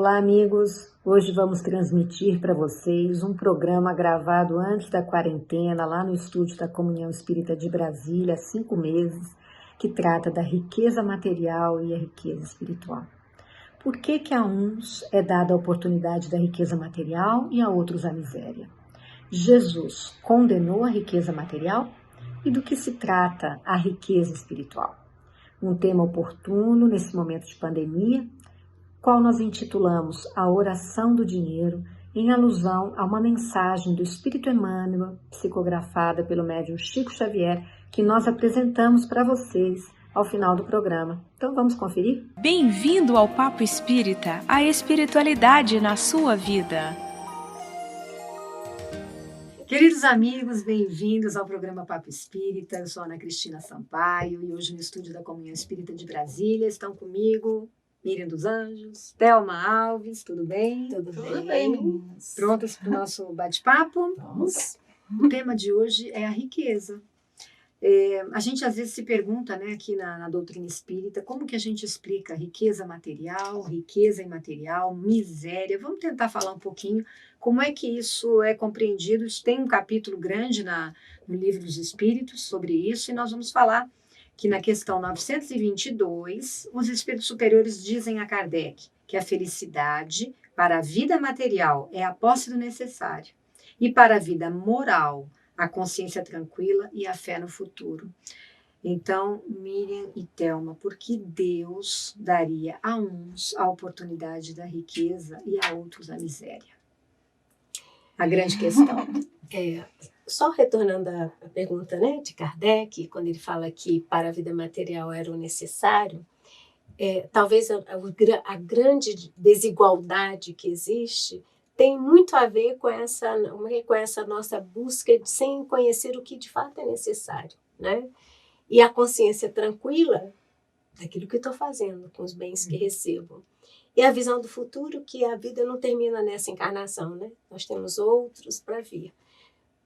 Olá, amigos! Hoje vamos transmitir para vocês um programa gravado antes da quarentena, lá no estúdio da Comunhão Espírita de Brasília, há 5 meses, que trata da riqueza material e a riqueza espiritual. Por que a uns é dada a oportunidade da riqueza material e a outros a miséria? Jesus condenou a riqueza material? E do que se trata a riqueza espiritual? Um tema oportuno nesse momento de pandemia, qual nós intitulamos A Oração do Dinheiro, em alusão a uma mensagem do Espírito Emmanuel, psicografada pelo médium Chico Xavier, que nós apresentamos para vocês ao final do programa. Então vamos conferir? Bem-vindo ao Papo Espírita, a espiritualidade na sua vida. Queridos amigos, bem-vindos ao programa Papo Espírita. Eu sou Ana Cristina Sampaio e hoje no estúdio da Comunhão Espírita de Brasília estão comigo Miriam dos Anjos, Thelma Alves, tudo bem? Tudo bem, meninas. Prontas para o nosso bate-papo? Vamos. O tema de hoje é a riqueza. A gente às vezes se pergunta, né, aqui na doutrina espírita, como que a gente explica riqueza material, riqueza imaterial, miséria. Vamos tentar falar um pouquinho como é que isso é compreendido. Isso tem um capítulo grande no Livro dos Espíritos sobre isso, e nós vamos falar que na questão 922, os espíritos superiores dizem a Kardec que a felicidade para a vida material é a posse do necessário, e para a vida moral, a consciência tranquila e a fé no futuro. Então, Miriam e Thelma, por que Deus daria a uns a oportunidade da riqueza e a outros a miséria? A grande questão. Só retornando à pergunta, né, de Kardec, quando ele fala que para a vida material era o necessário, talvez a grande desigualdade que existe tem muito a ver com essa nossa busca sem conhecer o que de fato é necessário, né? E a consciência tranquila daquilo que estou fazendo com os bens que recebo. E a visão do futuro, que a vida não termina nessa encarnação, né? Nós temos outros para vir.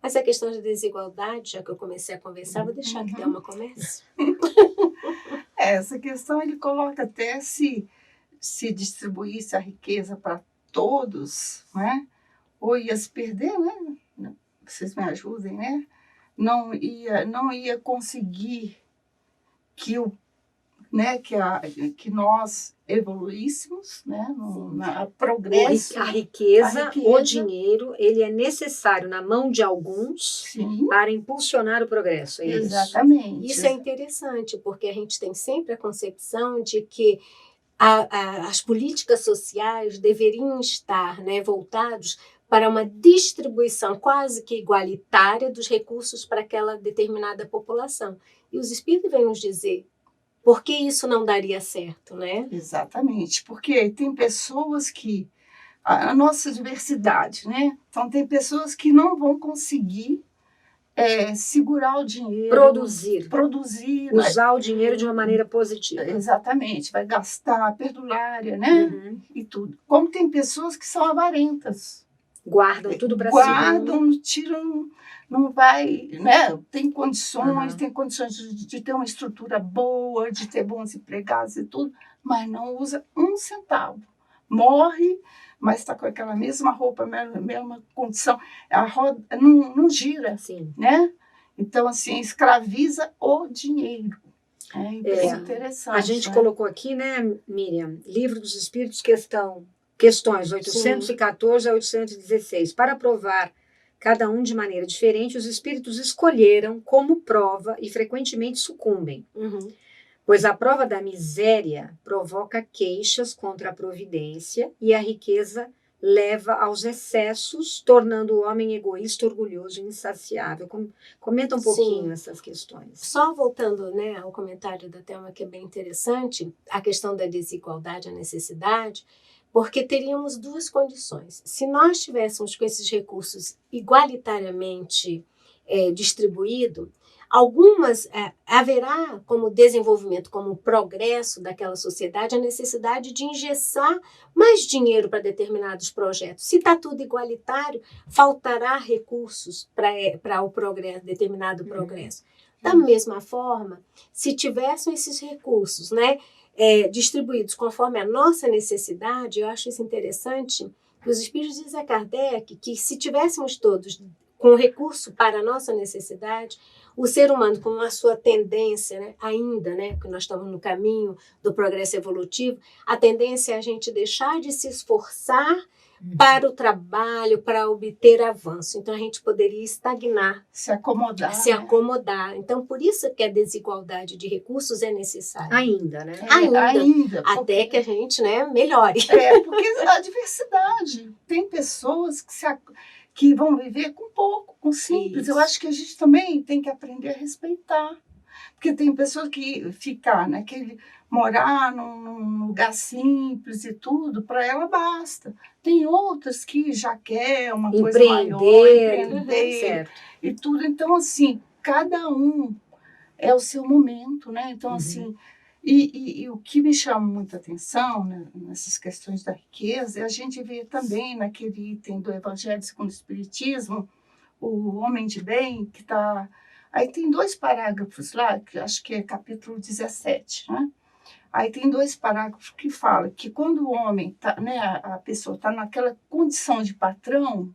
Mas a questão da desigualdade, já que eu comecei a conversar, vou deixar que Thelma comece. Essa questão ele coloca até se distribuísse a riqueza para todos, né? Ou ia se perder, né? Vocês me ajudem, né? Não ia conseguir que nós evoluíssemos, né? Na progresso. A riqueza, o dinheiro, ele é necessário na mão de alguns. Sim. Para impulsionar o progresso. Exatamente. Isso é interessante, porque a gente tem sempre a concepção de que as políticas sociais deveriam estar, né, voltados para uma distribuição quase que igualitária dos recursos para aquela determinada população. E os espíritos vêm nos dizer por que isso não daria certo, né? Exatamente, porque tem pessoas que... A nossa diversidade, né? Então, tem pessoas que não vão conseguir segurar o dinheiro. Produzir. Usar o dinheiro de uma maneira positiva. Exatamente, vai gastar, perdulária, né? Uhum. E tudo. Como tem pessoas que são avarentas. Guardam tudo para si. Guardam, tiram, não vai, né? Tem condições, de ter uma estrutura boa, de ter bons empregados e tudo, mas não usa um centavo. Morre, mas está com aquela mesma roupa, mesma condição. A roda não gira, sim, né? Então, assim, escraviza o dinheiro. É interessante. A gente colocou aqui, né, Miriam, Livro dos Espíritos, questões 814 a 816. Para provar cada um de maneira diferente, os espíritos escolheram como prova e frequentemente sucumbem. Uhum. Pois a prova da miséria provoca queixas contra a providência e a riqueza leva aos excessos, tornando o homem egoísta, orgulhoso e insaciável. Comenta um pouquinho essas questões. Só voltando, né, ao comentário da Thelma, que é bem interessante, a questão da desigualdade, a necessidade, porque teríamos duas condições. Se nós tivéssemos com esses recursos igualitariamente distribuídos, haverá como desenvolvimento, como progresso daquela sociedade, a necessidade de injetar mais dinheiro para determinados projetos. Se está tudo igualitário, faltará recursos para o progresso, determinado progresso. Da mesma forma, se tivessem esses recursos, né, distribuídos conforme a nossa necessidade, eu acho isso interessante, que os espíritos dizem a Kardec que se tivéssemos todos com recurso para a nossa necessidade, o ser humano, com a sua tendência, né, ainda, né, que nós estamos no caminho do progresso evolutivo, a tendência é a gente deixar de se esforçar para o trabalho, para obter avanço. Então, a gente poderia estagnar, Se acomodar. se né? acomodar. Então, por isso que a desigualdade de recursos é necessária. Ainda, né? Ainda. Porque, Até que a gente, né, melhore. porque a diversidade. Tem pessoas que vão viver com pouco, com simples. Isso. Eu acho que a gente também tem que aprender a respeitar. Porque tem pessoas que ficam morar num lugar simples e tudo, para ela basta. Tem outras que já quer uma coisa maior, empreender certo. e tudo. Então, assim, cada um é o seu momento, né? Então, assim, e o que me chama muita atenção, né, nessas questões da riqueza é a gente ver também naquele item do Evangelho segundo o Espiritismo, o homem de bem, que está... Aí tem 2 parágrafos lá, que acho que é capítulo 17, né? Aí tem 2 parágrafos que falam que quando o homem, né, a pessoa está naquela condição de patrão,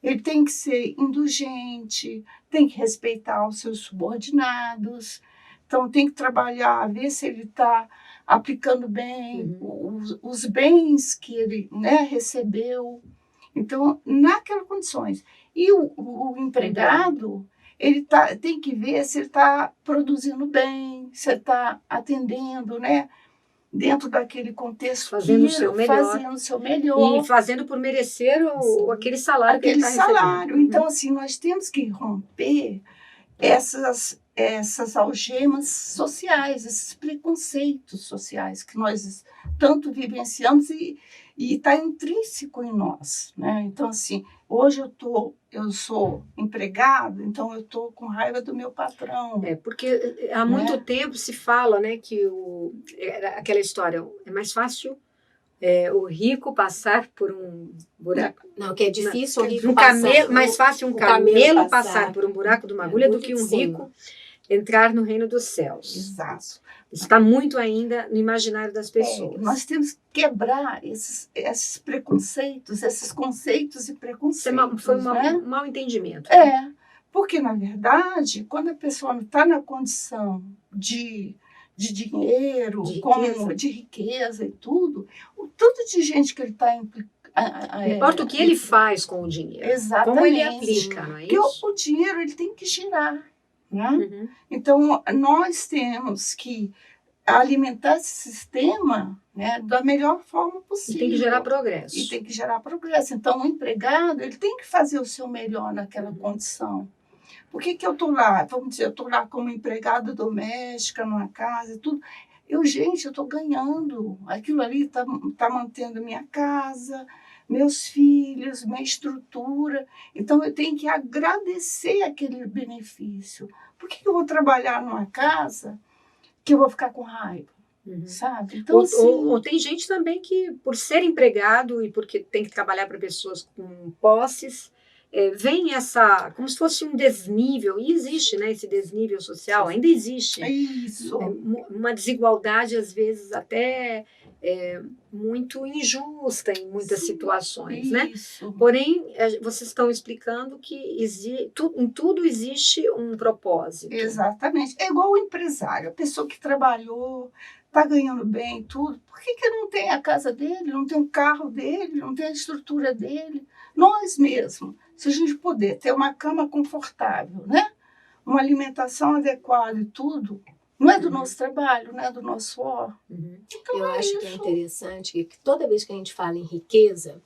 ele tem que ser indulgente, tem que respeitar os seus subordinados, então tem que trabalhar, ver se ele está aplicando bem os bens que ele, né, recebeu. Então, naquelas condições. E o empregado, ele tem que ver se ele está produzindo bem, se ele está atendendo, né, dentro daquele contexto, Fazendo o seu melhor. Fazendo o seu melhor. E fazendo por merecer aquele salário que ele está recebendo. salário. Então, assim, nós temos que romper essas algemas sociais, esses preconceitos sociais que nós tanto vivenciamos e está intrínseco em nós, né? Então, assim, hoje eu sou empregado, então eu estou com raiva do meu patrão. Porque há muito tempo se fala, né, que aquela história, é mais fácil o rico passar por um buraco. Não, que é difícil o rico mais fácil um camelo passar por um buraco de uma agulha do que um rico entrar no reino dos céus. Exato. Está muito ainda no imaginário das pessoas. Nós temos que quebrar esses preconceitos, esses conceitos e preconceitos. Foi né? um mau entendimento. Porque, na verdade, quando a pessoa não está na condição de dinheiro, de riqueza e tudo, o tanto de gente que ele está não importa o que ele faz com o dinheiro. Exatamente. Como ele aplica, não é isso? Porque o dinheiro ele tem que girar. Né? Então, nós temos que alimentar esse sistema, né, da melhor forma possível. E tem que gerar progresso. Então, o empregado ele tem que fazer o seu melhor naquela condição. Por que eu estou lá? Vamos dizer, eu estou lá como empregada doméstica, numa casa e tudo. Eu estou ganhando. Aquilo ali está mantendo minha casa, meus filhos, minha estrutura. Então, eu tenho que agradecer aquele benefício. Por que eu vou trabalhar numa casa que eu vou ficar com raiva? Sabe? Então, ou tem gente também que, por ser empregado e porque tem que trabalhar para pessoas com posses, vem como se fosse um desnível, e existe, né, esse desnível social, ainda existe. Isso. Uma desigualdade, às vezes, até muito injusta em muitas situações, né? Porém, vocês estão explicando que em tudo existe um propósito. Exatamente. É igual o empresário, a pessoa que trabalhou, está ganhando bem, tudo. Por que não tem a casa dele, não tem o carro dele, não tem a estrutura dele? Nós mesmos, se a gente puder ter uma cama confortável, né? Uma alimentação adequada e tudo, não é do nosso trabalho, não é do nosso suor. Então, eu acho que é interessante que toda vez que a gente fala em riqueza,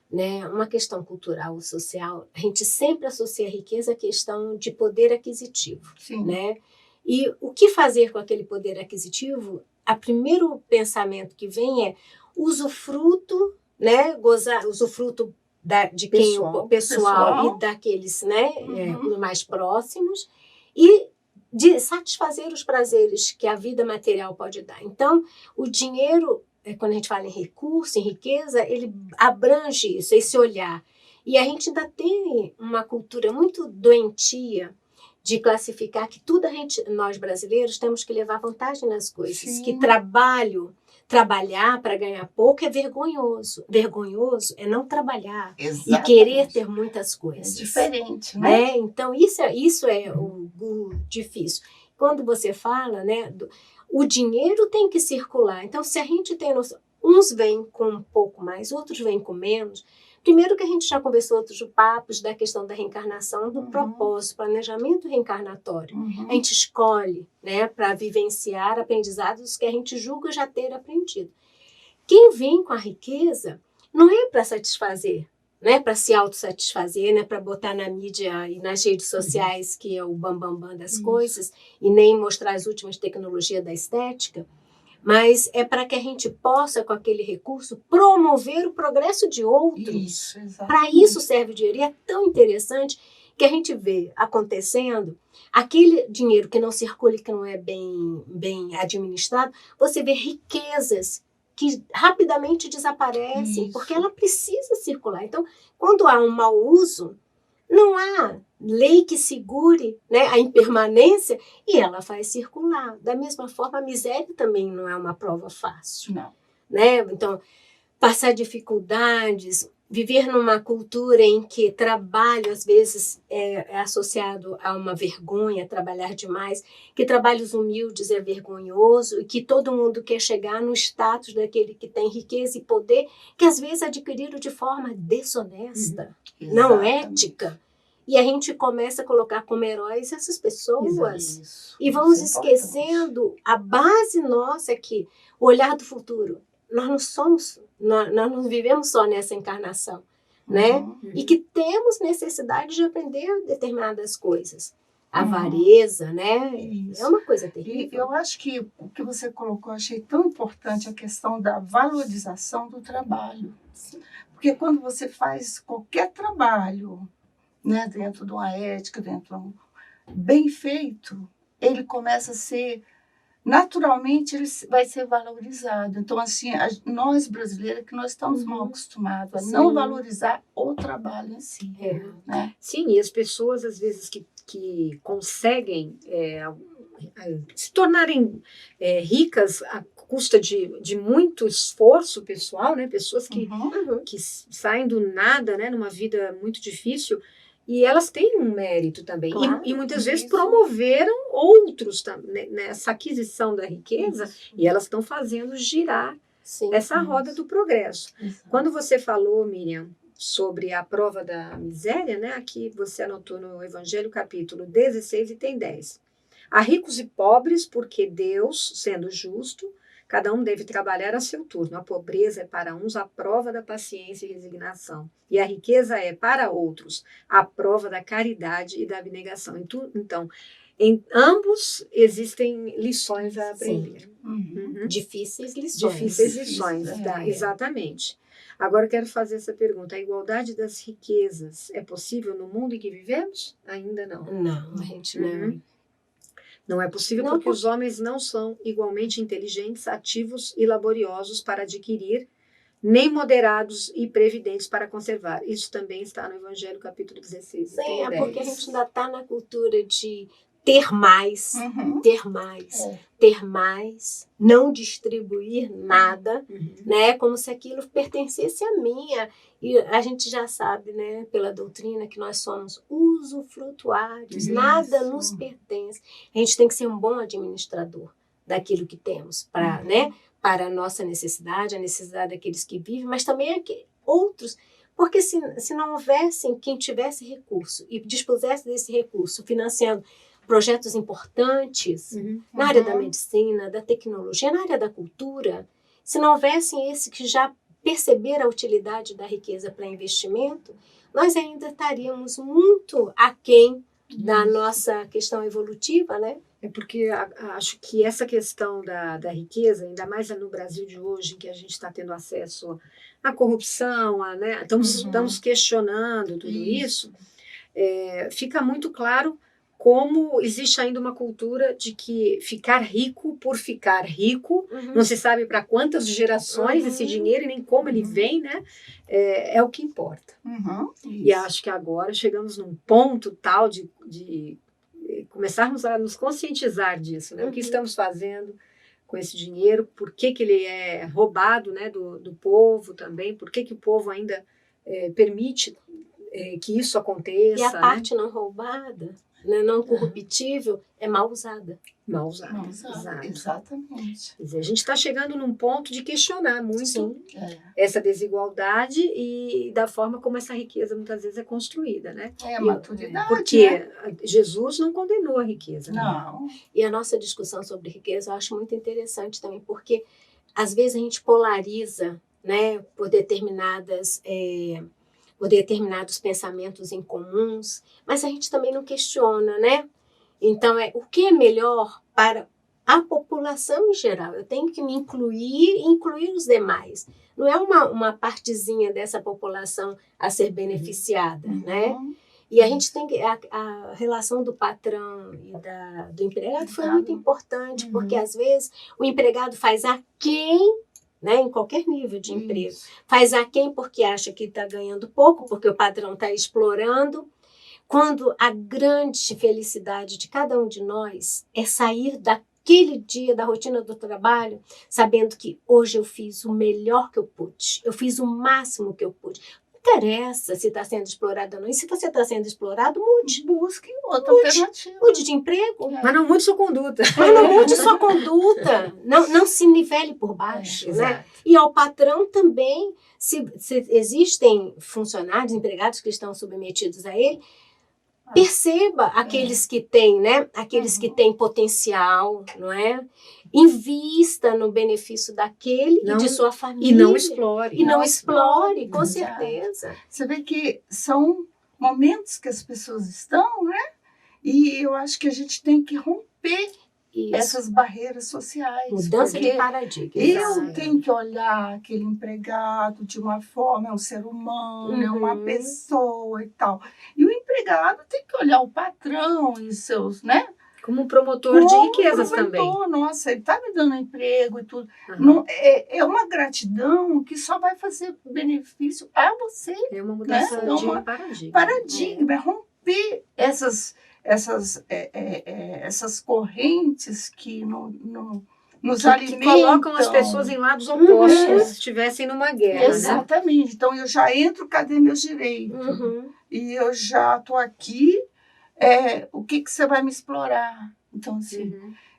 né, uma questão cultural ou social, a gente sempre associa a riqueza à questão de poder aquisitivo. Sim. Né? E o que fazer com aquele poder aquisitivo? O primeiro pensamento que vem é usufruto, né, usufruto de quem pessoal e daqueles, né, mais próximos, e de satisfazer os prazeres que a vida material pode dar. Então, o dinheiro, quando a gente fala em recurso, em riqueza, ele abrange isso, esse olhar. E a gente ainda tem uma cultura muito doentia de classificar que nós brasileiros temos que levar vantagem nas coisas, Sim. que trabalhar para ganhar pouco é vergonhoso. Vergonhoso é não trabalhar e querer ter muitas É coisas. diferente, né? Então, isso é o difícil. Quando você fala, né, o dinheiro tem que circular. Então, se a gente tem noção, uns vêm com um pouco mais, outros vêm com menos. Primeiro que a gente já conversou outros papos da questão da reencarnação, do propósito, planejamento reencarnatório. Uhum. A gente escolhe, né, para vivenciar aprendizados que a gente julga já ter aprendido. Quem vem com a riqueza não é para satisfazer, né, para se autossatisfazer, né, para botar na mídia e nas redes sociais que é o bambambam das coisas e nem mostrar as últimas tecnologias da estética, mas é para que a gente possa, com aquele recurso, promover o progresso de outros. Isso, exatamente. Para isso serve o dinheiro. E é tão interessante que a gente vê acontecendo aquele dinheiro que não circula e que não é bem administrado, você vê riquezas que rapidamente desaparecem, porque ela precisa circular. Então, quando há um mau uso, não há lei que segure, né, a impermanência e ela faz circular. Da mesma forma, a miséria também não é uma prova fácil. Não. Né? Então, passar dificuldades, viver numa cultura em que trabalho, às vezes, é associado a uma vergonha, trabalhar demais, que trabalhos humildes é vergonhoso e que todo mundo quer chegar no status daquele que tem riqueza e poder, que às vezes adquiriram de forma desonesta, não ética. E a gente começa a colocar como heróis essas pessoas. Isso. E vamos Isso é esquecendo a base nossa aqui, o olhar do futuro. Nós não vivemos só nessa encarnação, né? E que temos necessidade de aprender determinadas coisas. A avareza, né? Isso. É uma coisa E terrível. eu acho que o que você colocou, eu achei tão importante a questão da valorização do trabalho. Porque quando você faz qualquer trabalho, né, dentro de uma ética, bem feito, ele começa a ser, naturalmente, ele vai ser valorizado. Então, assim, nós brasileiros, que nós estamos mal acostumados a não valorizar o trabalho em si. Né? Sim, e as pessoas, às vezes, que conseguem se tornarem ricas à custa de muito esforço pessoal, né? Pessoas que saem do nada, né? Numa vida muito difícil, e elas têm um mérito também. Claro, e muitas vezes promoveram outros nessa aquisição da riqueza, e elas estão fazendo girar essa roda do progresso. Exato. Quando você falou, Miriam, sobre a prova da miséria, né? Aqui você anotou no Evangelho capítulo 16 e tem 10. Há ricos e pobres, porque Deus, sendo justo, cada um deve trabalhar a seu turno. A pobreza é para uns a prova da paciência e resignação. E a riqueza é, para outros, a prova da caridade e da abnegação. Então, em ambos existem lições a aprender. Difíceis lições. Difíceis lições, exatamente. Agora eu quero fazer essa pergunta. A igualdade das riquezas é possível no mundo em que vivemos? Ainda não. Não, a gente não. Não é possível porque os homens não são igualmente inteligentes, ativos e laboriosos para adquirir, nem moderados e previdentes para conservar. Isso também está no Evangelho capítulo 16. Sim, é porque a gente ainda está na cultura de ter mais, ter mais, não distribuir nada, né? Como se aquilo pertencesse a mim. E a gente já sabe, né, pela doutrina, que nós somos usufrutuários, nada nos pertence. A gente tem que ser um bom administrador daquilo que temos, né, para a nossa necessidade, a necessidade daqueles que vivem, mas também outros. Porque se não houvessem quem tivesse recurso e dispusesse desse recurso financiando projetos importantes na área da medicina, da tecnologia, na área da cultura, se não houvessem esses que já perceberam a utilidade da riqueza para investimento, nós ainda estaríamos muito aquém da nossa questão evolutiva, né? É porque acho que essa questão da riqueza, ainda mais no Brasil de hoje, em que a gente está tendo acesso à corrupção, né? Estamos questionando tudo isso, fica muito claro como existe ainda uma cultura de que ficar rico por ficar rico, não se sabe para quantas gerações esse dinheiro e nem como ele vem, né? É o que importa. E acho que agora chegamos num ponto tal de começarmos a nos conscientizar disso, né? O que estamos fazendo com esse dinheiro, por que ele é roubado, né, do povo também, por que o povo ainda permite que isso aconteça. E a parte não roubada, né, não corruptível, é mal usada. Mal usada. Exato. Exatamente. Quer dizer, a gente está chegando num ponto de questionar muito Sim. essa desigualdade e da forma como essa riqueza muitas vezes é construída, né? É a maturidade. Porque né? Jesus não condenou a riqueza. Né? Não. E a nossa discussão sobre riqueza eu acho muito interessante também, porque às vezes a gente polariza, né, por determinados pensamentos incomuns, mas a gente também não questiona, né? Então, o que é melhor para a população em geral? Eu tenho que me incluir e incluir os demais. Não é uma partezinha dessa população a ser beneficiada, né? E a gente tem que... A relação do patrão e do empregado foi muito importante, porque às vezes o empregado faz aquém, né, em qualquer nível de emprego. Faz aquém porque acha que está ganhando pouco, porque o patrão está explorando. Quando a grande felicidade de cada um de nós é sair daquele dia, da rotina do trabalho, sabendo que hoje eu fiz o melhor que eu pude, eu fiz o máximo que eu pude. Não interessa se está sendo explorado ou não. E se você está sendo explorado, mude. Busque outra alternativa. Mude de emprego. Mas não mude sua conduta. Mas não mude sua conduta. Não se nivele por baixo. Né? E ao patrão também, se existem funcionários, empregados que estão submetidos a ele, perceba aqueles que têm, né? Aqueles que têm potencial, não é? Invista no benefício daquele e de sua família. E não explore. E não explore, com certeza. Você vê que são momentos que as pessoas estão, né? E eu acho que a gente tem que romper essas barreiras sociais. Mudança de paradigma. Eu tenho que olhar aquele empregado de uma forma, é um ser humano, é uma pessoa e tal. E o empregado tem que olhar o patrão e seus, né? Como um promotor de riquezas também. Nossa, ele está me dando emprego e tudo. Não, é uma gratidão que só vai fazer benefício a você. É uma mudança de paradigma. Paradigma, é romper essas correntes que nos alimentam. Que colocam as pessoas em lados opostos, se estivessem numa guerra. Exatamente. Né? Então, eu já entro, cadê meus direitos? E eu já estou aqui, o que você vai me explorar? Então, assim,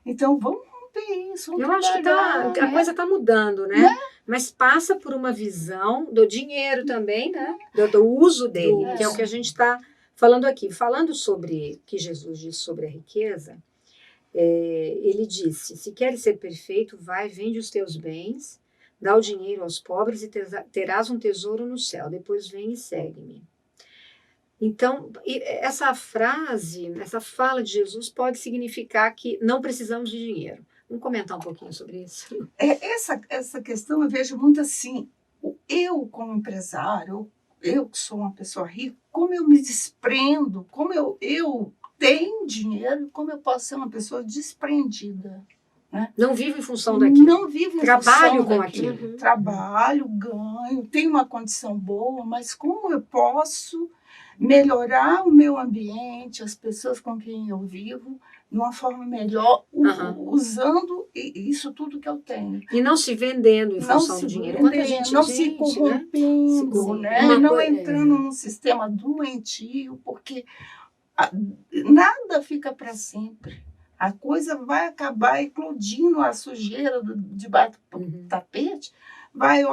então vamos romper isso. Eu acho que a coisa está mudando, né? Mas passa por uma visão do dinheiro também, né? Do uso dele, que é o que a gente está falando aqui. Falando sobre o que Jesus disse sobre a riqueza, ele disse, se queres ser perfeito, vai, vende os teus bens, dá o dinheiro aos pobres e terás um tesouro no céu. Depois vem e segue-me. Então, essa frase, essa fala de Jesus pode significar que não precisamos de dinheiro. Vamos comentar um pouquinho sobre isso? Essa questão eu vejo muito assim, eu como empresário, eu que sou uma pessoa rica, como eu me desprendo, como eu tenho dinheiro, como eu posso ser uma pessoa desprendida. Né? Não vivo em função daquilo. Não vivo em Trabalho função com daquilo. aquilo. Trabalho, ganho, tenho uma condição boa, mas como eu posso melhorar o meu ambiente, as pessoas com quem eu vivo, de uma forma melhor, usando isso tudo que eu tenho. E não se vendendo em função do dinheiro. Não se corrompendo, né? Não entrando num sistema doentio, porque nada fica para sempre. A coisa vai acabar eclodindo, a sujeira debaixo do tapete, vai,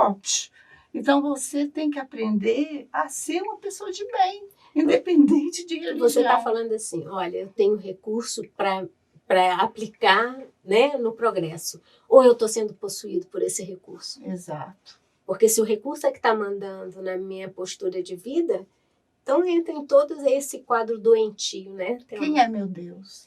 Então, você tem que aprender a ser uma pessoa de bem, independente de religião. Você está falando assim, olha, eu tenho recurso para aplicar, né, no progresso. Ou eu estou sendo possuído por esse recurso. Exato. Porque se o recurso é que está mandando na minha postura de vida, então entra em todo esse quadro doentio, né? Quem é meu Deus?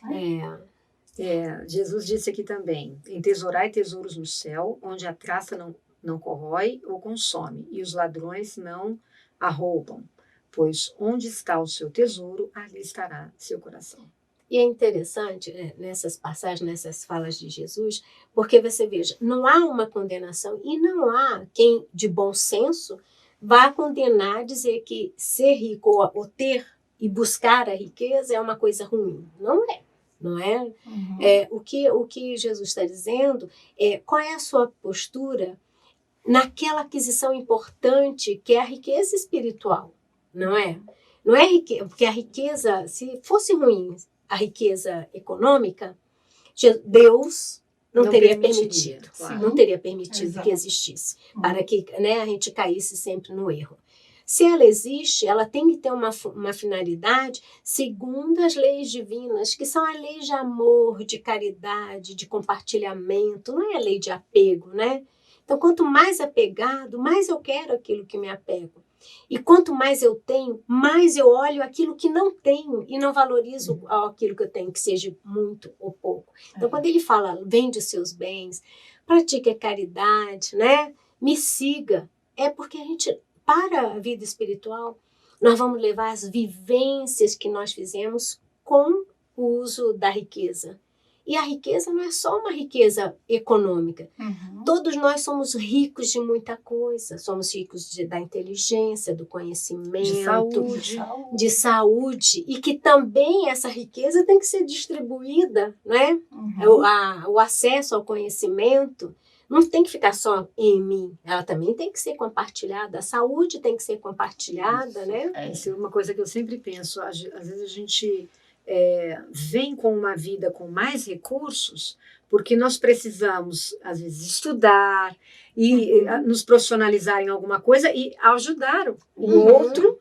Jesus disse aqui também, entesourai tesouros no céu, onde a traça não corrói ou consome, e os ladrões não a roubam, pois onde está o seu tesouro, ali estará seu coração. E é interessante, nessas passagens, nessas falas de Jesus, porque você veja, não há uma condenação e não há quem, de bom senso, vá condenar, dizer que ser rico ou ter e buscar a riqueza é uma coisa ruim. Não é. não é? Uhum. O que Jesus está dizendo é qual é a sua postura naquela aquisição importante que é a riqueza espiritual, não é? Não é porque a riqueza, se fosse ruim, a riqueza econômica, Deus não teria permitiria, permitido, claro. não teria permitido Exato. que existisse, para que, né, a gente caísse sempre no erro. Se ela existe, ela tem que ter uma finalidade segundo as leis divinas, que são as leis de amor, de caridade, de compartilhamento, não é a lei de apego, né? Então, quanto mais apegado, mais eu quero aquilo que me apego. E quanto mais eu tenho, mais eu olho aquilo que não tenho e não valorizo aquilo que eu tenho, que seja muito ou pouco. Então, quando ele fala, vende os seus bens, pratique a caridade, né? Me siga, é porque a gente, para a vida espiritual, nós vamos levar as vivências que nós fizemos com o uso da riqueza. E a riqueza não é só uma riqueza econômica. Uhum. Todos nós somos ricos de muita coisa. Somos ricos da inteligência, do conhecimento, de saúde. E que também essa riqueza tem que ser distribuída, né? Uhum. O acesso ao conhecimento não tem que ficar só em mim. Ela também tem que ser compartilhada. A saúde tem que ser compartilhada, né? Isso é uma coisa que eu sempre penso. Às vezes a gente vem com uma vida com mais recursos porque nós precisamos, às vezes, estudar e nos profissionalizar em alguma coisa e ajudar o outro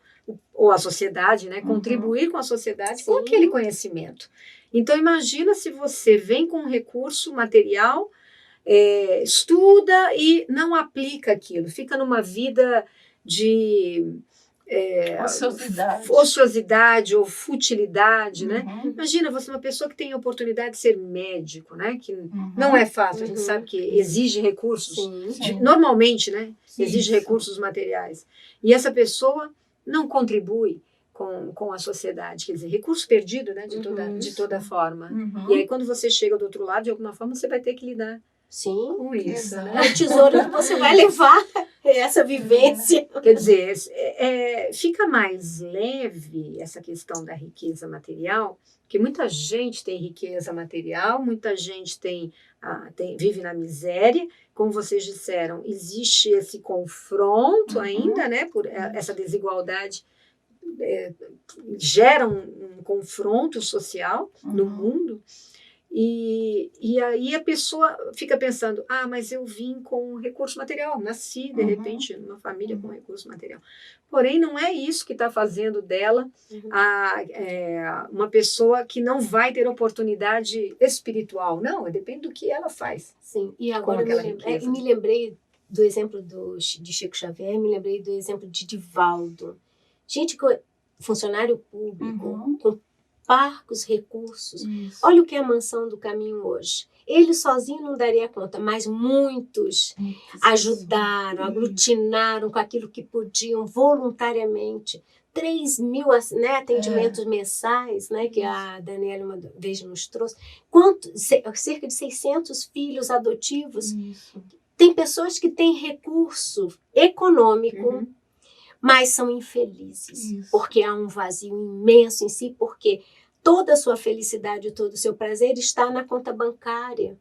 ou a sociedade, né? Contribuir com a sociedade com aquele conhecimento. Então, imagina se você vem com um recurso material, estuda e não aplica aquilo, fica numa vida de ociosidade ou futilidade, né? Imagina você uma pessoa que tem a oportunidade de ser médico, né? Que não é fácil, a gente sabe que exige recursos, normalmente, né? Exige recursos materiais. E essa pessoa não contribui com a sociedade, quer dizer, recurso perdido, né? De toda forma. E aí quando você chega do outro lado, de alguma forma você vai ter que lidar com isso, né? É o tesouro que você vai levar essa vivência. Quer dizer, fica mais leve essa questão da riqueza material, porque muita gente tem riqueza material, muita gente vive na miséria, como vocês disseram, existe esse confronto ainda, né? Por essa desigualdade gera um confronto social no mundo. E aí a pessoa fica pensando, mas eu vim com recurso material, nasci de repente numa família com recurso material. Porém, não é isso que está fazendo dela uma pessoa que não vai ter oportunidade espiritual. Não, depende do que ela faz. Sim, e agora me lembrei do exemplo de Chico Xavier, me lembrei do exemplo de Divaldo. Gente, funcionário público, com parcos recursos. Isso. Olha o que é a Mansão do Caminho hoje. Ele sozinho não daria conta, mas muitos ajudaram, aglutinaram com aquilo que podiam voluntariamente. 3.000 atendimentos mensais, né, que a Daniela uma vez nos trouxe. Cerca de 600 filhos adotivos. Isso. Tem pessoas que têm recurso econômico, mas são infelizes, porque há um vazio imenso em si, porque toda a sua felicidade, todo o seu prazer está na conta bancária.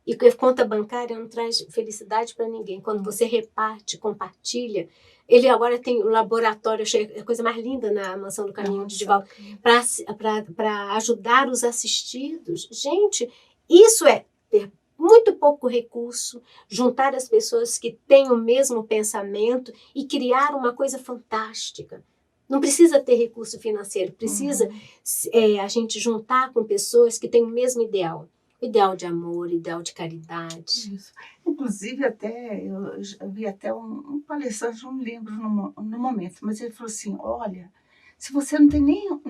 E a conta bancária não traz felicidade para ninguém. Quando você reparte, compartilha, ele agora tem um laboratório, achei a coisa mais linda na Mansão do Caminho de Divaldo, para ajudar os assistidos. Gente, isso é ter muito pouco recurso, juntar as pessoas que têm o mesmo pensamento e criar uma coisa fantástica. Não precisa ter recurso financeiro, precisa a gente juntar com pessoas que têm o mesmo ideal. Ideal de amor, ideal de caridade. Isso. Inclusive, eu vi até um palestrante, não lembro no momento, mas ele falou assim, olha, se você não tem nem um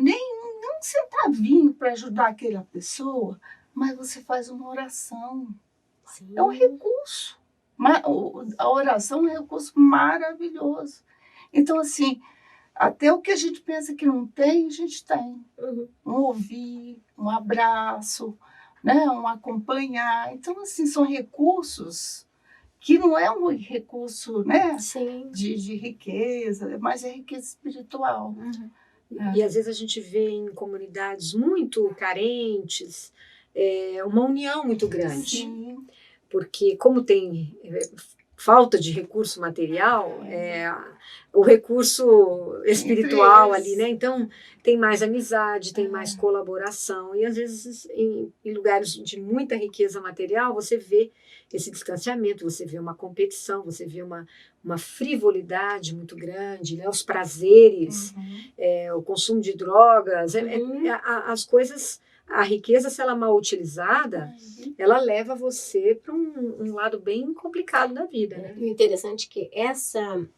centavinho para ajudar aquela pessoa, mas você faz uma oração. Sim. É um recurso. A oração é um recurso maravilhoso. Então, assim, até o que a gente pensa que não tem, a gente tem. Um ouvir, um abraço, né? Um acompanhar. Então, assim, são recursos que não é um recurso, né? De riqueza, mas é riqueza espiritual. E às vezes a gente vê em comunidades muito carentes uma união muito grande. Sim. Porque como tem falta de recurso material, o recurso espiritual ali, né? Então tem mais amizade, tem mais colaboração. E às vezes em lugares de muita riqueza material, você vê esse distanciamento, você vê uma competição, você vê uma frivolidade muito grande, né? Os prazeres, o consumo de drogas, as coisas. A riqueza, se ela é mal utilizada, ela leva você para um lado bem complicado da vida, né? O interessante é que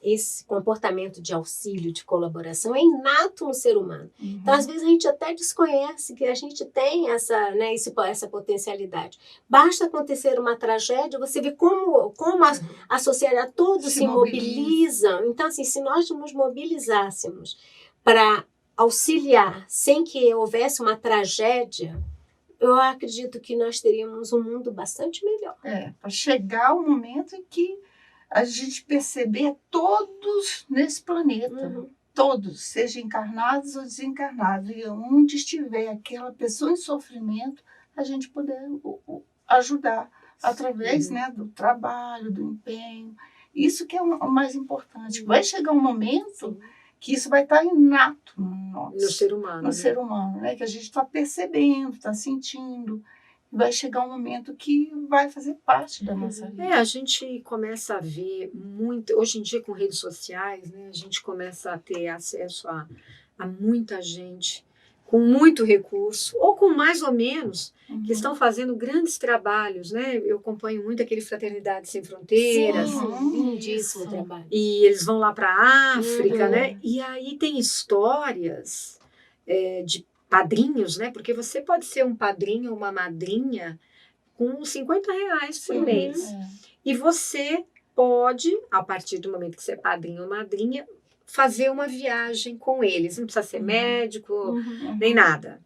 esse comportamento de auxílio, de colaboração, é inato no ser humano. Então, às vezes, a gente até desconhece que a gente tem essa potencialidade. Basta acontecer uma tragédia, você vê como a sociedade, todos se mobilizam. Então, assim, se nós nos mobilizássemos para auxiliar sem que houvesse uma tragédia, eu acredito que nós teríamos um mundo bastante melhor. Para chegar o momento em que a gente perceber todos nesse planeta, todos, sejam encarnados ou desencarnados, e onde estiver aquela pessoa em sofrimento, a gente poder ajudar através, né, do trabalho, do empenho. Isso que é o mais importante. Vai chegar um momento que isso vai estar inato no ser humano. No ser humano, né? Que a gente está percebendo, está sentindo. Vai chegar um momento que vai fazer parte da nossa vida. A gente começa a ver muito, hoje em dia com redes sociais, né? A gente começa a ter acesso a muita gente com muito recurso, ou com mais ou menos, que estão fazendo grandes trabalhos, né? Eu acompanho muito aquele Fraternidade Sem Fronteiras. Lindíssimo trabalho. E eles vão lá para a África, né? E aí tem histórias de padrinhos, né? Porque você pode ser um padrinho ou uma madrinha com R$50 por mês. E você pode, a partir do momento que você é padrinho ou madrinha, fazer uma viagem com eles. Não precisa ser médico, nem nada.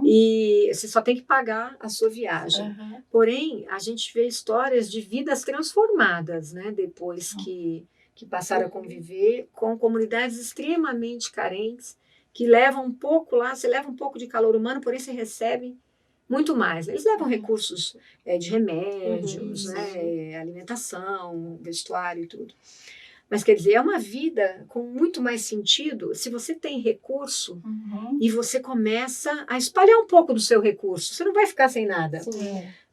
E você só tem que pagar a sua viagem. Porém, a gente vê histórias de vidas transformadas, né? Depois que passaram a conviver com comunidades extremamente carentes, que levam um pouco lá, você leva um pouco de calor humano, porém você recebe muito mais. Eles levam recursos de remédios, né? Alimentação, vestuário e tudo. Mas, quer dizer, é uma vida com muito mais sentido se você tem recurso e você começa a espalhar um pouco do seu recurso. Você não vai ficar sem nada.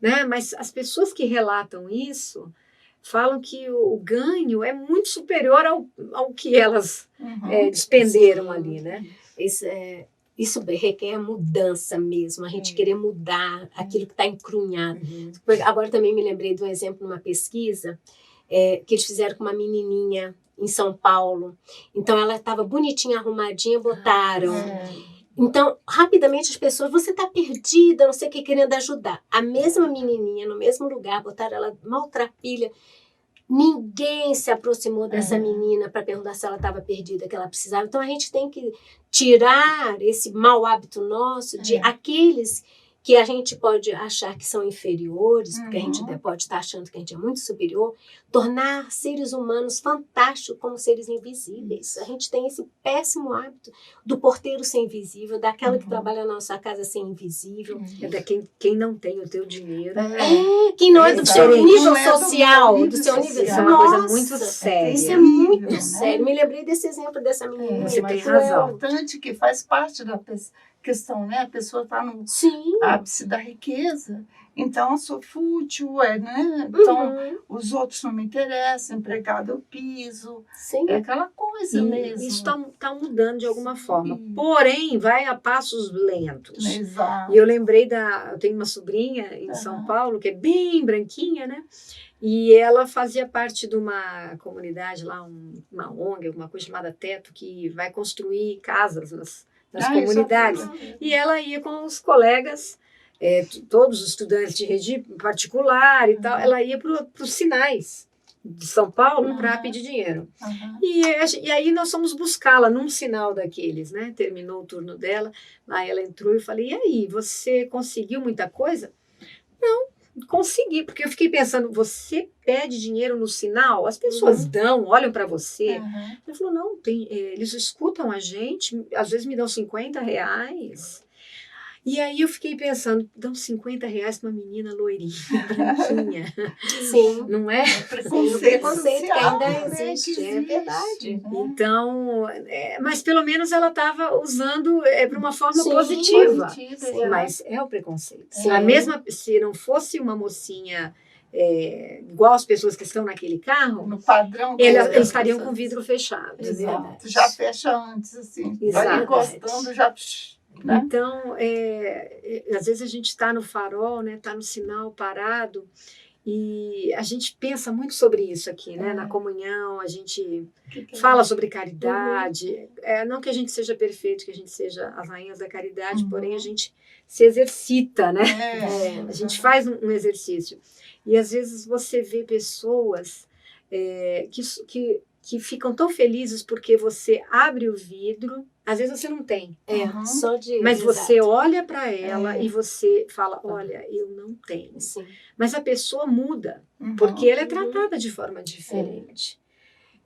Né? Mas as pessoas que relatam isso falam que o ganho é muito superior ao que elas despenderam ali. Né? Isso requer mudança mesmo, a gente querer mudar aquilo que está encrunhado. Agora também me lembrei de um exemplo numa pesquisa que eles fizeram com uma menininha em São Paulo. Então, ela estava bonitinha, arrumadinha, botaram. Então, rapidamente as pessoas, você está perdida, não sei o que, querendo ajudar. A mesma menininha, no mesmo lugar, botaram ela maltrapilha. Ninguém se aproximou dessa menina para perguntar se ela estava perdida, que ela precisava. Então, a gente tem que tirar esse mau hábito nosso de aqueles que a gente pode achar que são inferiores, porque a gente pode estar achando que a gente é muito superior, tornar seres humanos fantásticos como seres invisíveis. A gente tem esse péssimo hábito do porteiro ser invisível, daquela que trabalha na nossa casa ser invisível. Da quem não tem o teu dinheiro. Quem não é do seu nível social, do seu nível. Isso é uma coisa muito séria. Isso é muito sério. Me lembrei desse exemplo dessa menina. Você tem razão. É importante que faz parte da questão, né? A pessoa está no ápice da riqueza, então eu sou fútil, né? Então os outros não me interessam, empregado eu piso, é aquela coisa mesmo. Isso está mudando de alguma forma, porém vai a passos lentos. Exato. E eu lembrei eu tenho uma sobrinha em São Paulo que é bem branquinha, né? E ela fazia parte de uma comunidade lá, uma ONG, alguma coisa chamada Teto, que vai construir casas nas comunidades. E ela ia com os colegas, todos os estudantes de rede particular e tal, ela ia para os sinais de São Paulo para pedir dinheiro. E aí nós fomos buscá-la num sinal daqueles, né? Terminou o turno dela, aí ela entrou e eu falei, e aí, você conseguiu muita coisa? Não, consegui, porque eu fiquei pensando, você pede dinheiro no sinal, as pessoas dão, olham para você. Ele falou, não, eles escutam a gente, às vezes me dão R$50. E aí eu fiquei pensando, dão R$50 para uma menina loirinha, branquinha. Sim. Não é? O preconceito que ainda né, existe, que é verdade. Então, mas pelo menos ela estava usando para uma forma Sim, positiva. Sim. Mas é o preconceito. Sim. Se não fosse uma mocinha igual as pessoas que estão naquele carro, No padrão eles das estariam com o pessoas. vidro fechado. Exato. Já fecha antes, assim. Exato. Vai encostando, já... Né? Então, às vezes a gente está no farol, né, está no sinal parado, e a gente pensa muito sobre isso aqui, né? Na comunhão, a gente fala sobre caridade. Não que a gente seja perfeito, que a gente seja as rainhas da caridade, porém a gente se exercita, né? A gente faz um exercício. E às vezes você vê pessoas que ficam tão felizes porque você abre o vidro. Às vezes você não tem. Só de... Mas exato. você olha para ela e você fala, olha, eu não tenho. Sim. Mas a pessoa muda, porque ela é tratada de forma diferente.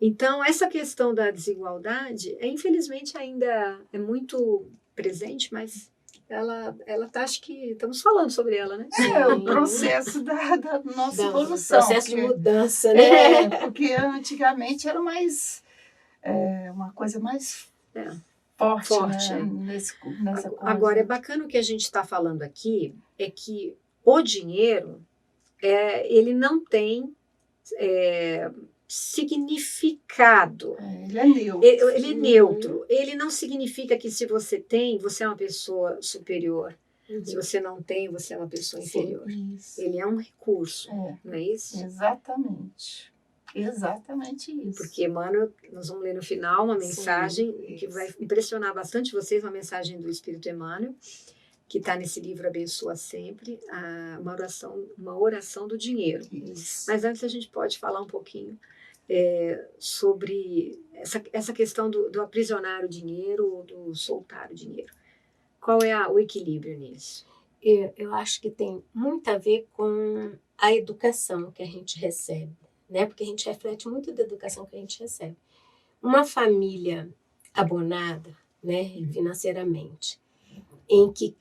Então, essa questão da desigualdade, infelizmente, ainda é muito presente, mas ela tá, acho que estamos falando sobre ela, né? O processo da nossa evolução. Processo de mudança, né? Porque antigamente era mais... uma coisa mais... forte, né? Nessa coisa. Agora, é bacana o que a gente está falando aqui, é que o dinheiro, ele não tem significado. Ele é neutro. Ele é neutro. Ele não significa que se você tem, você é uma pessoa superior. Se você não tem, você é uma pessoa inferior. Isso. Ele é um recurso, não é isso? Exatamente. Exatamente isso. Porque Emmanuel, nós vamos ler no final uma mensagem que vai impressionar bastante vocês, uma mensagem do Espírito Emmanuel, que está nesse livro Abençoa Sempre, uma oração do dinheiro. Isso. Mas antes a gente pode falar um pouquinho sobre essa questão do aprisionar o dinheiro ou do soltar o dinheiro. Qual é o equilíbrio nisso? Eu acho que tem muito a ver com a educação que a gente recebe. Né? Porque a gente reflete muito da educação que a gente recebe. Uma família abonada, né, financeiramente, em que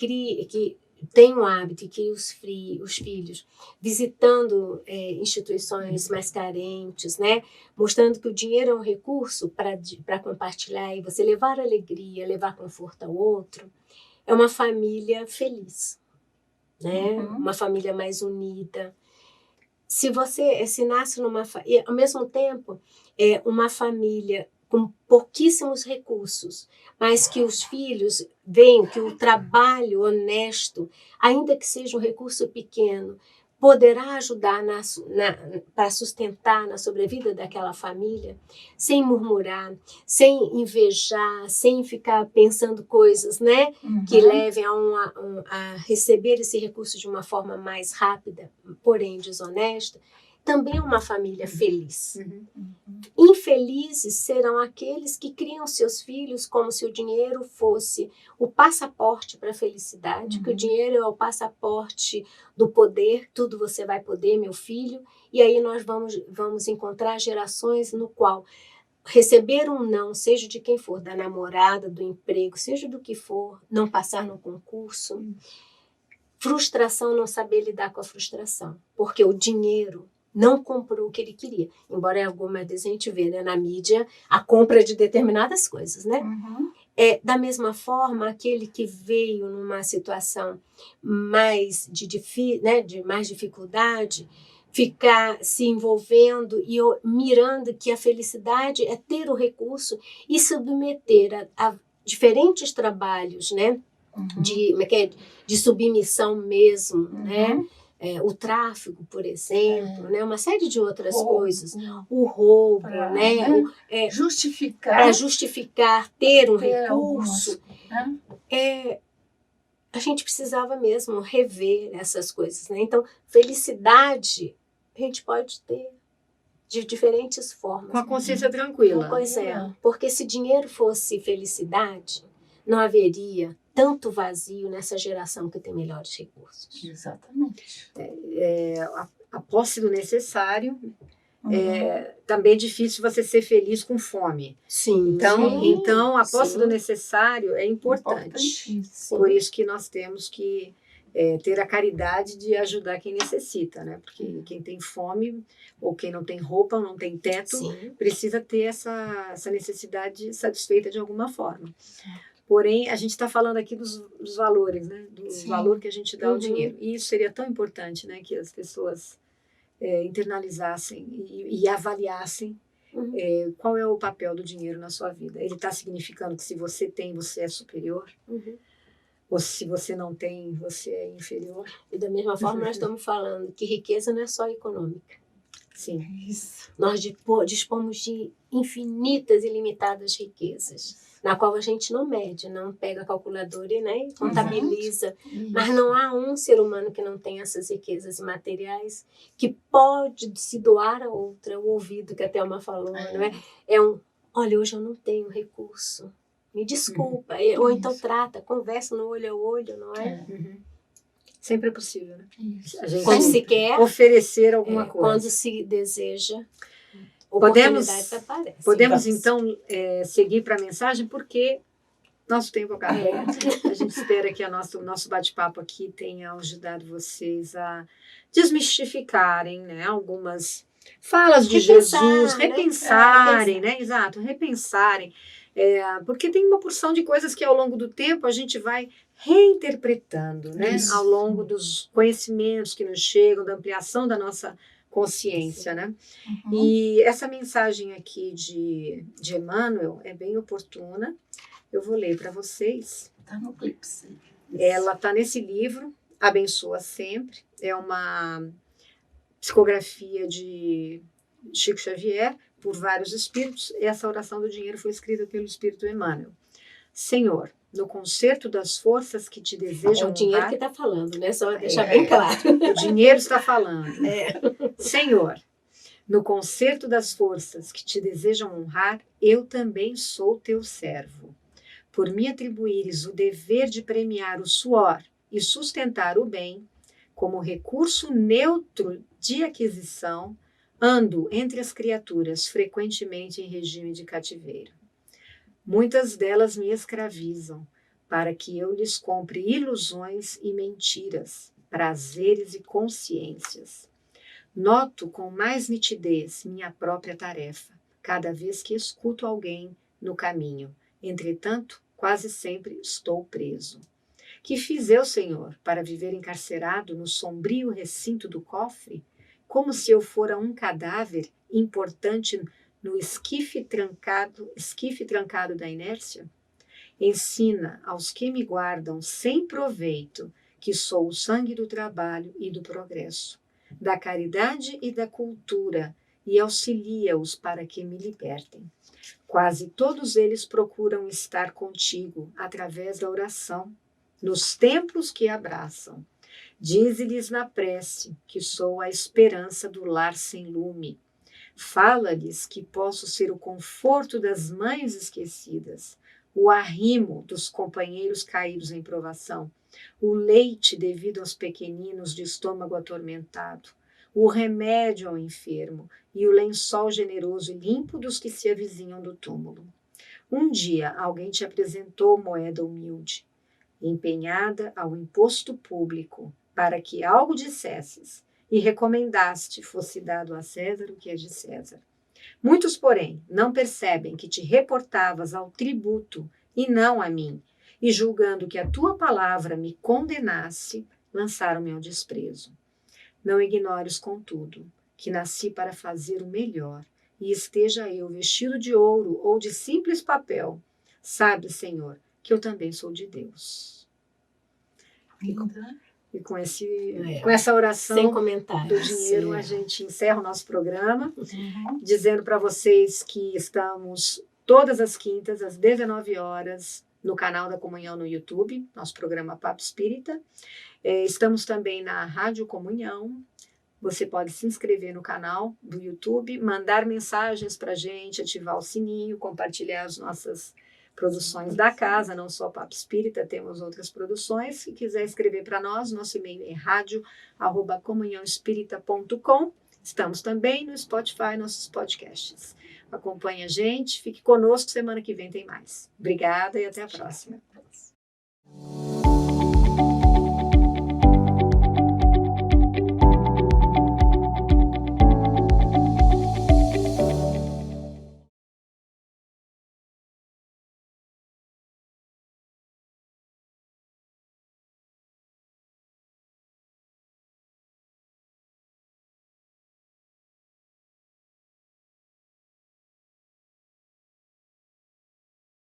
tem o hábito que os filhos visitando instituições mais carentes, né, mostrando que o dinheiro é um recurso para compartilhar e você levar alegria, levar conforto ao outro, é uma família feliz, né? Uma família mais unida. Se você se nasce e ao mesmo tempo uma família com pouquíssimos recursos, mas que os filhos veem que o trabalho honesto, ainda que seja um recurso pequeno, poderá ajudar para sustentar na sobrevida daquela família, sem murmurar, sem invejar, sem ficar pensando coisas, né, que levem a receber esse recurso de uma forma mais rápida, porém desonesta, também é uma família feliz. Infelizes serão aqueles que criam seus filhos como se o dinheiro fosse o passaporte para a felicidade, que o dinheiro é o passaporte do poder, tudo você vai poder, meu filho, e aí nós vamos encontrar gerações no qual receber um não, seja de quem for, da namorada, do emprego, seja do que for, não passar no concurso, frustração, não saber lidar com a frustração, porque o dinheiro não comprou o que ele queria. Embora algumas vezes a gente vê, né, na mídia a compra de determinadas coisas, né? Da mesma forma, aquele que veio numa situação mais de mais dificuldade, ficar se envolvendo e mirando que a felicidade é ter o recurso e submeter a diferentes trabalhos, né? De submissão mesmo, né? O tráfico, por exemplo, né? Uma série de outras coisas, o roubo, né? Para justificar ter um recurso, a gente precisava mesmo rever essas coisas, né? Então, felicidade a gente pode ter de diferentes formas. Com a consciência tranquila. Pois porque se dinheiro fosse felicidade, não haveria tanto vazio nessa geração que tem melhores recursos. Exatamente. A posse do necessário, também é difícil você ser feliz com fome. Sim. Então a posse sim. do necessário é importante. Importantíssimo. Por isso que nós temos que ter a caridade de ajudar quem necessita, né? Porque quem tem fome, ou quem não tem roupa, ou não tem teto, Sim. precisa ter essa necessidade satisfeita de alguma forma. Porém, a gente está falando aqui dos valores, né? Do Sim. valor que a gente dá ao Uhum. dinheiro. E isso seria tão importante, né? Que as pessoas internalizassem e avaliassem Uhum. qual é o papel do dinheiro na sua vida. Ele está significando que se você tem, você é superior? Uhum. Ou se você não tem, você é inferior? E da mesma forma, nós estamos falando que riqueza não é só econômica. Sim. Isso. Nós dispomos de infinitas e ilimitadas riquezas, na qual a gente não mede, não pega a calculadora e, né, contabiliza. Mas não há um ser humano que não tenha essas riquezas materiais que pode se doar a outra. O ouvido que a Thelma falou, não é? Olha, hoje eu não tenho recurso. Me desculpa. Ou então trata, conversa no olho a olho, não é? Uhum. Sempre é possível, né? Isso. A gente Quando se quer, oferecer alguma coisa. quando se deseja, oportunidades aparecem. Podemos Vamos. então seguir para a mensagem, porque nosso tempo acabou. A gente espera que o nosso bate-papo aqui tenha ajudado vocês a desmistificarem, né, algumas falas de Jesus, repensarem, né? Exato, repensarem. Porque tem uma porção de coisas que ao longo do tempo a gente vai reinterpretando, né? Isso. Ao longo dos conhecimentos que nos chegam, da ampliação da nossa consciência, né? Uhum. E essa mensagem aqui de Emmanuel é bem oportuna. Eu vou ler para vocês. Tá no Eclipse. Ela está nesse livro, Abençoa Sempre. É uma psicografia de Chico Xavier, por vários espíritos. Essa oração do dinheiro foi escrita pelo espírito Emmanuel. Senhor, no concerto das forças que te desejam É o dinheiro honrar, que está falando, né? Só deixar bem claro. o dinheiro está falando. Senhor, no concerto das forças que te desejam honrar, eu também sou teu servo. Por me atribuires o dever de premiar o suor e sustentar o bem, como recurso neutro de aquisição, ando entre as criaturas frequentemente em regime de cativeiro. Muitas delas me escravizam, para que eu lhes compre ilusões e mentiras, prazeres e consciências. Noto com mais nitidez minha própria tarefa, cada vez que escuto alguém no caminho. Entretanto, quase sempre estou preso. Que fiz eu, Senhor, para viver encarcerado no sombrio recinto do cofre, como se eu fora um cadáver importante no esquife trancado da inércia? Ensina aos que me guardam sem proveito que sou o sangue do trabalho e do progresso, da caridade e da cultura, e auxilia-os para que me libertem. Quase todos eles procuram estar contigo através da oração, nos templos que abraçam. Dize-lhes na prece que sou a esperança do lar sem lume. Fala-lhes que posso ser o conforto das mães esquecidas, o arrimo dos companheiros caídos em provação, o leite devido aos pequeninos de estômago atormentado, o remédio ao enfermo e o lençol generoso e limpo dos que se avizinham do túmulo. Um dia alguém te apresentou moeda humilde, empenhada ao imposto público, para que algo dissesses, e recomendaste fosse dado a César o que é de César. Muitos, porém, não percebem que te reportavas ao tributo e não a mim, e julgando que a tua palavra me condenasse, lançaram-me ao desprezo. Não ignores, contudo, que nasci para fazer o melhor, e esteja eu vestido de ouro ou de simples papel. Sabe, Senhor, que eu também sou de Deus. E com essa oração sem comentários, do dinheiro, a gente encerra o nosso programa, dizendo para vocês que estamos todas as quintas, às 19 horas, no canal da Comunhão no YouTube, nosso programa Papo Espírita. Estamos também na Rádio Comunhão. Você pode se inscrever no canal do YouTube, mandar mensagens para a gente, ativar o sininho, compartilhar as nossas produções da casa, não só Papo Espírita, temos outras produções. Se quiser escrever para nós, nosso e-mail é radio@comunhãoespírita.com. Estamos também no Spotify, nossos podcasts. Acompanhe a gente, fique conosco, semana que vem tem mais. Obrigada e até a próxima.